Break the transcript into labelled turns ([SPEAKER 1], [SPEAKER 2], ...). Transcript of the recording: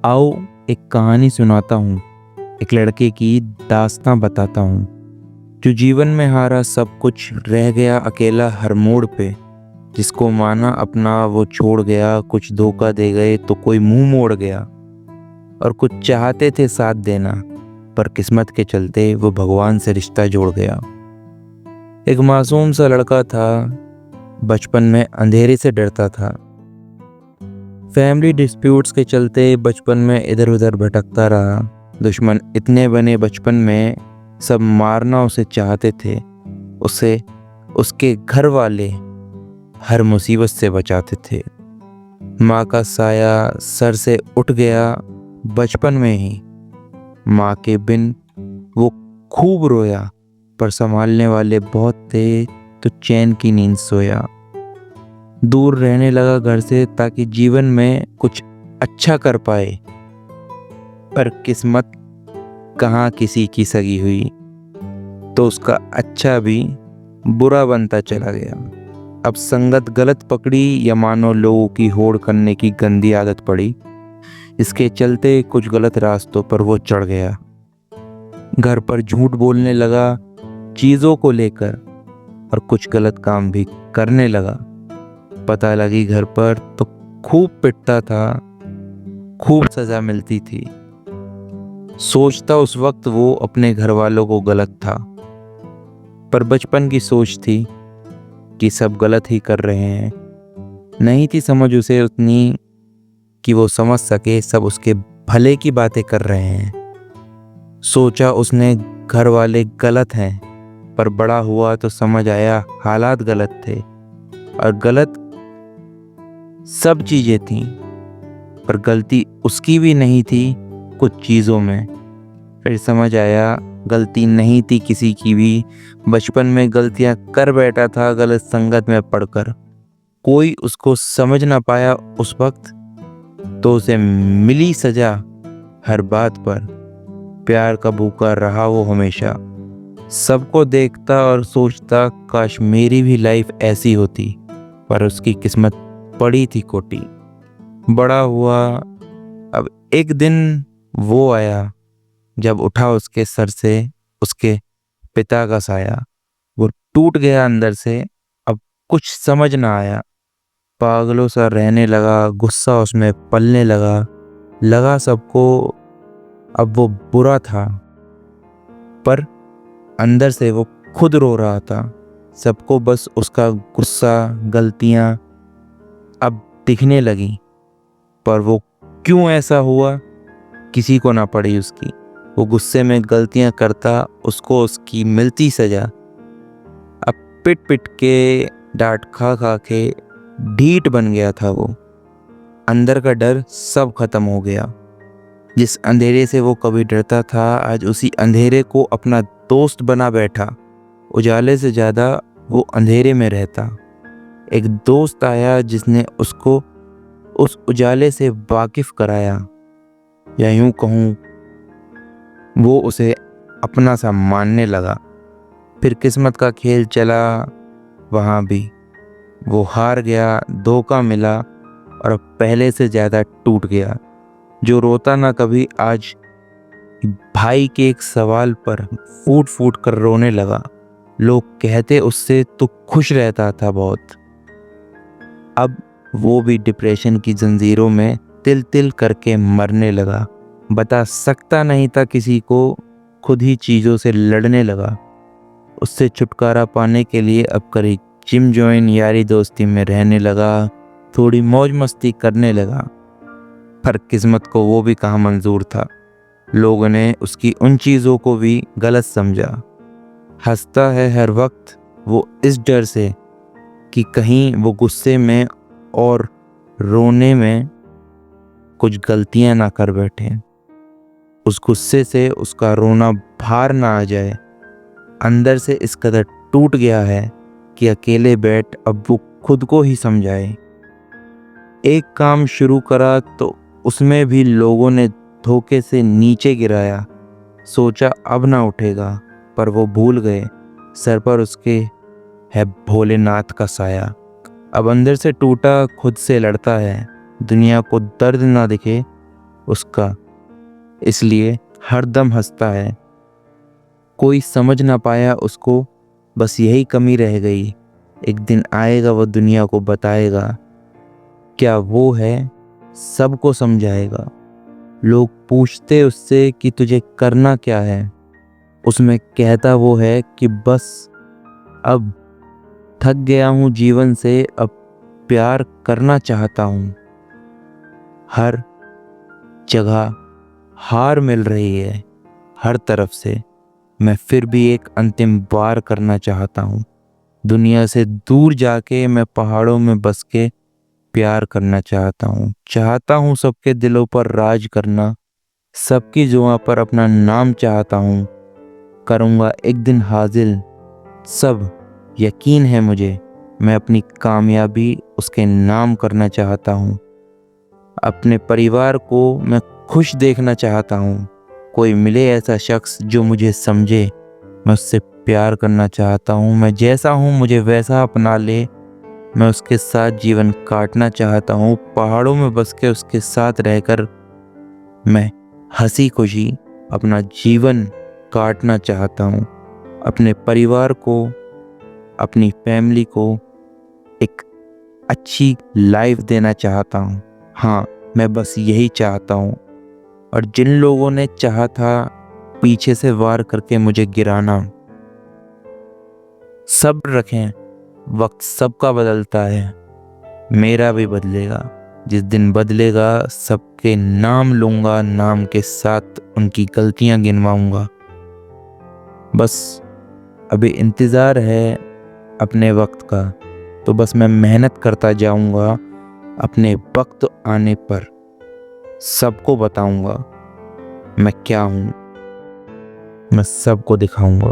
[SPEAKER 1] आओ एक कहानी सुनाता हूँ। एक लड़के की दास्तां बताता हूँ जो जीवन में हारा सब कुछ, रह गया अकेला हर मोड़ पे। जिसको माना अपना वो छोड़ गया, कुछ धोखा दे गए तो कोई मुंह मोड़ गया। और कुछ चाहते थे साथ देना, पर किस्मत के चलते वो भगवान से रिश्ता जोड़ गया। एक मासूम सा लड़का था, बचपन में अंधेरे से डरता था। फैमिली डिस्प्यूट्स के चलते बचपन में इधर उधर भटकता रहा। दुश्मन इतने बने बचपन में, सब मारना उसे चाहते थे। उसे उसके घर वाले हर मुसीबत से बचाते थे। माँ का साया सर से उठ गया बचपन में ही। माँ के बिन वो खूब रोया, पर संभालने वाले बहुत थे तो चैन की नींद सोया। दूर रहने लगा घर से ताकि जीवन में कुछ अच्छा कर पाए, पर किस्मत कहाँ किसी की सगी हुई, तो उसका अच्छा भी बुरा बनता चला गया। अब संगत गलत पकड़ी या मानो लोगों की होड़ करने की गंदी आदत पड़ी। इसके चलते कुछ गलत रास्तों पर वो चढ़ गया। घर पर झूठ बोलने लगा चीज़ों को लेकर, और कुछ गलत काम भी करने लगा। पता लगी घर पर तो खूब पिटता था, खूब सजा मिलती थी। सोचता उस वक्त वो अपने घर वालों को गलत था, पर बचपन की सोच थी कि सब गलत ही कर रहे हैं। नहीं थी समझ उसे उतनी कि वो समझ सके सब उसके भले की बातें कर रहे हैं। सोचा उसने घर वाले गलत हैं, पर बड़ा हुआ तो समझ आया हालात गलत थे। और गलत सब चीज़ें थीं, पर गलती उसकी भी नहीं थी कुछ चीज़ों में। फिर समझ आया गलती नहीं थी किसी की भी। बचपन में गलतियां कर बैठा था गलत संगत में पड़कर। कोई उसको समझ ना पाया उस वक्त, तो उसे मिली सजा हर बात पर। प्यार का भूखा रहा वो हमेशा। सबको देखता और सोचता काश मेरी भी लाइफ ऐसी होती, पर उसकी किस्मत पड़ी थी कोटी। बड़ा हुआ, अब एक दिन वो आया जब उठा उसके सर से उसके पिता का साया। वो टूट गया अंदर से, अब कुछ समझ ना आया। पागलों सा रहने लगा, गुस्सा उसमें पलने लगा सबको अब वो बुरा था, पर अंदर से वो खुद रो रहा था। सबको बस उसका गुस्सा, गलतियां अब दिखने लगी, पर वो क्यों ऐसा हुआ किसी को ना पड़ी उसकी। वो गुस्से में गलतियां करता, उसको उसकी मिलती सजा। अब पिट पिट के, डांट खा खा के ढीठ बन गया था वो। अंदर का डर सब खत्म हो गया। जिस अंधेरे से वो कभी डरता था, आज उसी अंधेरे को अपना दोस्त बना बैठा। उजाले से ज़्यादा वो अंधेरे में रहता। एक दोस्त आया जिसने उसको उस उजाले से वाकिफ कराया, या यूं कहूँ वो उसे अपना सा मानने लगा। फिर किस्मत का खेल चला, वहाँ भी वो हार गया, धोखा मिला, और अब पहले से ज़्यादा टूट गया। जो रोता ना कभी, आज भाई के एक सवाल पर फूट फूट कर रोने लगा। लोग कहते उससे तो खुश रहता था बहुत। अब वो भी डिप्रेशन की जंजीरों में तिल तिल करके मरने लगा। बता सकता नहीं था किसी को, खुद ही चीज़ों से लड़ने लगा। उससे छुटकारा पाने के लिए अब करी जिम ज्वाइन, यारी दोस्ती में रहने लगा, थोड़ी मौज मस्ती करने लगा। पर किस्मत को वो भी कहाँ मंजूर था। लोगों ने उसकी उन चीज़ों को भी गलत समझा। हंसता है हर वक्त वो इस डर से कि कहीं वो गुस्से में और रोने में कुछ गलतियां ना कर बैठे। उस गुस्से से उसका रोना बाहर ना आ जाए। अंदर से इस कदर टूट गया है कि अकेले बैठ अब वो खुद को ही समझाए। एक काम शुरू करा तो उसमें भी लोगों ने धोखे से नीचे गिराया। सोचा अब ना उठेगा, पर वो भूल गए सर पर उसके है भोलेनाथ का साया। अब अंदर से टूटा खुद से लड़ता है। दुनिया को दर्द ना दिखे, उसका, इसलिए हरदम हंसता है। कोई समझ ना पाया उसको, बस यही कमी रह गई। एक दिन आएगा वो दुनिया को बताएगा, क्या वो है, सबको समझाएगा। लोग पूछते उससे कि तुझे करना क्या है, उसमें कहता वो है कि बस अब थक गया हूँ जीवन से, अब प्यार करना चाहता हूँ। हर जगह हार मिल रही है, हर तरफ से, मैं फिर भी एक अंतिम बार करना चाहता हूँ। दुनिया से दूर जाके मैं पहाड़ों में बस के प्यार करना चाहता हूँ। चाहता हूँ सबके दिलों पर राज करना, सबकी जुबां पर अपना नाम चाहता हूँ। करूँगा एक दिन हासिल सब, यकीन है मुझे, मैं अपनी कामयाबी उसके नाम करना चाहता हूँ। अपने परिवार को मैं खुश देखना चाहता हूँ। कोई मिले ऐसा शख्स जो मुझे समझे, मैं उससे प्यार करना चाहता हूँ। मैं जैसा हूँ मुझे वैसा अपना ले, मैं उसके साथ जीवन काटना चाहता हूँ। पहाड़ों में बस के उसके साथ रहकर मैं हंसी खुशी अपना जीवन काटना चाहता हूँ। अपने परिवार को, अपनी फैमिली को एक अच्छी लाइफ देना चाहता हूँ। हाँ, मैं बस यही चाहता हूँ। और जिन लोगों ने चाहा था पीछे से वार करके मुझे गिराना, सब्र रखें, वक्त सबका बदलता है, मेरा भी बदलेगा। जिस दिन बदलेगा सबके नाम लूँगा, नाम के साथ उनकी गलतियाँ गिनवाऊँगा। बस अभी इंतज़ार है अपने वक्त का, तो बस मैं मेहनत करता जाऊँगा। अपने वक्त आने पर सबको बताऊँगा मैं क्या हूँ, मैं सबको दिखाऊँगा।